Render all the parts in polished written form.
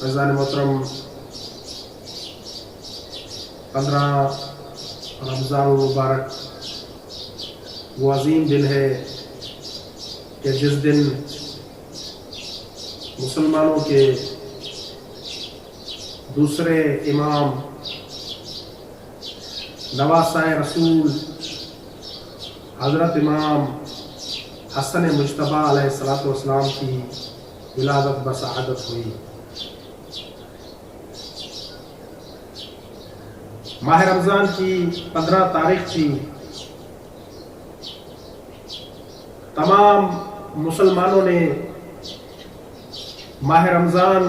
عزیزان محترم، 15 رمضان المبارک وہ عظیم دن ہے کہ جس دن مسلمانوں کے دوسرے امام نواسۂ رسول حضرت امام حسن مجتبیٰ علیہ السلام کی ولادت بسعادت ہوئی۔ ماہ رمضان کی 15 تاریخ تھی۔ تمام مسلمانوں نے ماہ رمضان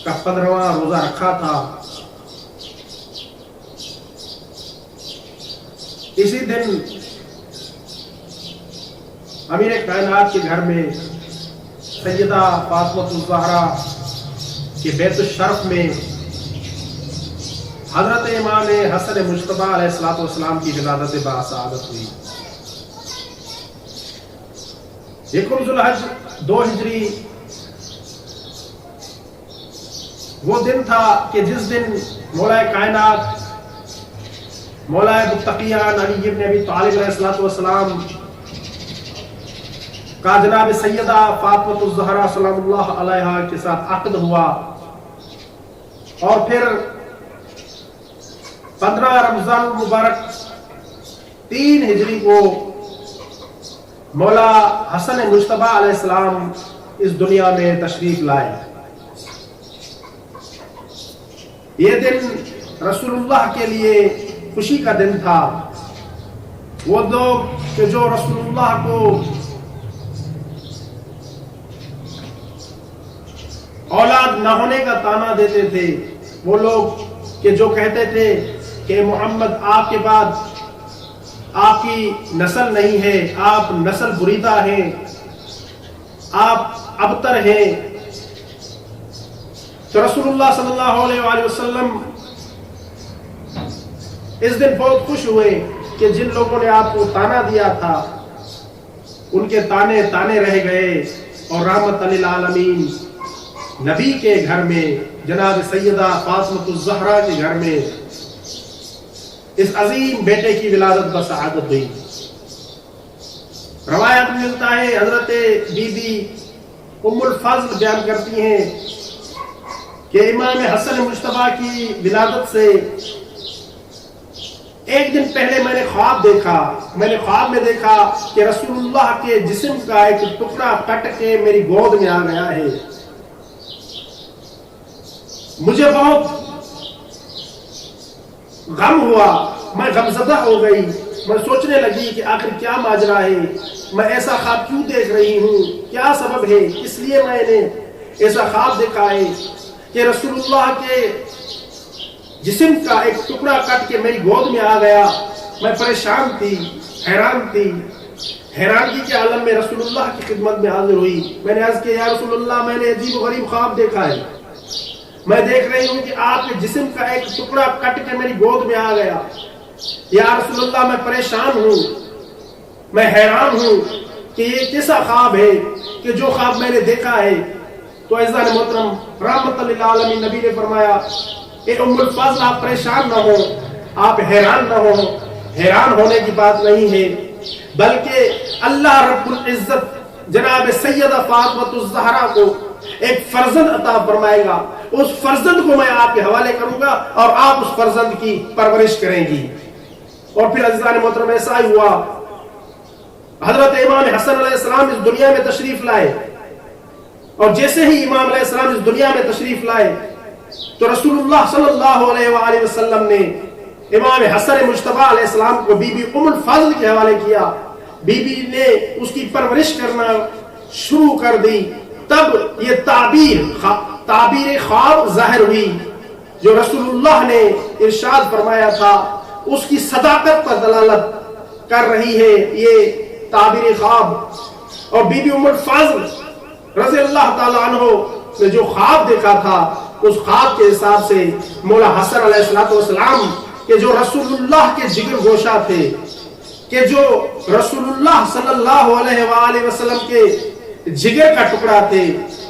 کا 15واں روزہ رکھا تھا۔ اسی دن امیر کائنات کے گھر میں سیدہ فاطمہ الزہرا کے بیت الشرف میں حضرت امام حسن مجتبیٰ علیہ السلام کی ولادت بسعادت ہوئی۔ یکم ذو الحج 2 ہجری وہ دن تھا کہ جس دن مولا کائنات مولا متقیان علی ابن ابی طالب علیہ السلام کا جناب سیدہ فاطمہ الزہرا سلام اللہ علیہا کے ساتھ عقد ہوا، اور پھر 15 رمضان المبارک 3 ہجری کو مولا حسن مجتبیٰ علیہ السلام اس دنیا میں تشریف لائے۔ یہ دن رسول اللہ کے لیے خوشی کا دن تھا۔ وہ لوگ کہ جو رسول اللہ کو اولاد نہ ہونے کا طعنہ دیتے تھے، وہ لوگ کہ جو کہتے تھے کہ محمد آپ کے بعد آپ کی نسل نہیں ہے، آپ نسل بریدہ ہیں، آپ ابتر ہیں، تو رسول اللہ صلی اللہ علیہ وآلہ وسلم اس دن بہت خوش ہوئے کہ جن لوگوں نے آپ کو طعنہ دیا تھا ان کے طعنے رہ گئے، اور رحمت للعالمین نبی کے گھر میں جناب سیدہ فاطمہ الزہرا کے گھر میں اس عظیم بیٹے کی ولادت بسعادت ہوئی۔ روایت میں ملتا ہے، حضرت بی بی ام الفضل بیان کرتی ہیں کہ امام حسن مجتبیٰ کی ولادت سے ایک دن پہلے میں نے خواب میں دیکھا کہ رسول اللہ کے جسم کا ایک ٹکڑا کٹ کے میری گود میں آ گیا ہے۔ مجھے بہت غم ہوا، میں غمزدہ ہو گئی، میں سوچنے لگی کہ آخر کیا ماجرا ہے، میں ایسا خواب کیوں دیکھ رہی ہوں، کیا سبب ہے؟ اس لیے میں نے ایسا خواب دیکھا ہے کہ رسول اللہ کے جسم کا ایک ٹکڑا کٹ کے میری گود میں آ گیا۔ میں پریشان تھی، حیران تھی، حیرانگی کے عالم میں رسول اللہ کی خدمت میں حاضر ہوئی۔ میں نے عرض کیا، یا رسول اللہ، میں نے عجیب و غریب خواب دیکھا ہے، میں دیکھ رہی ہوں کہ آپ کے جسم کا ایک ٹکڑا کٹ کے میری گود میں آ گیا۔ یا رسول اللہ، میں پریشان ہوں، میں حیران ہوں کہ یہ کیسا خواب ہے کہ جو خواب میں نے دیکھا ہے۔ تو عزیزان محترم، رحمت للعالمین نبی نے فرمایا، اے ام الفضل، آپ پریشان نہ ہو، آپ حیران نہ ہو، حیران ہونے کی بات نہیں ہے، بلکہ اللہ رب العزت جناب سیدہ فاطمہ الزہرا کو ایک فرزند عطا فرمائے گا، اس فرزند کو میں آپ کے حوالے کروں گا اور آپ اس فرزند کی پرورش کریں گی۔ اور پھر عزیزان محترم، ایسا ہی ہوا، حضرت امام حسن علیہ السلام اس دنیا میں تشریف لائے، اور جیسے ہی امام علیہ السلام اس دنیا میں تشریف لائے تو رسول اللہ صلی اللہ علیہ وآلہ وسلم نے امام حسن مجتبیٰ علیہ السلام کو بی بی ام الفضل کے حوالے کیا۔ بی بی نے اس کی پرورش کرنا شروع کر دی۔ تب یہ تعبیر خواب ظاہر ہوئی جو رسول اللہ نے ارشاد فرمایا تھا، اس کی صداقت پر دلالت کر رہی ہے یہ تعبیر خواب۔ اور بی بی ام الفضل رضی اللہ تعالی عنہ نے جو خواب دیکھا تھا، اس خواب کے حساب سے مولا حسن علیہ السلام کہ جو رسول اللہ کے جگر گوشہ تھے، کہ جو رسول اللہ صلی اللہ علیہ وآلہ وسلم کے جگر کا ٹکڑا تھے،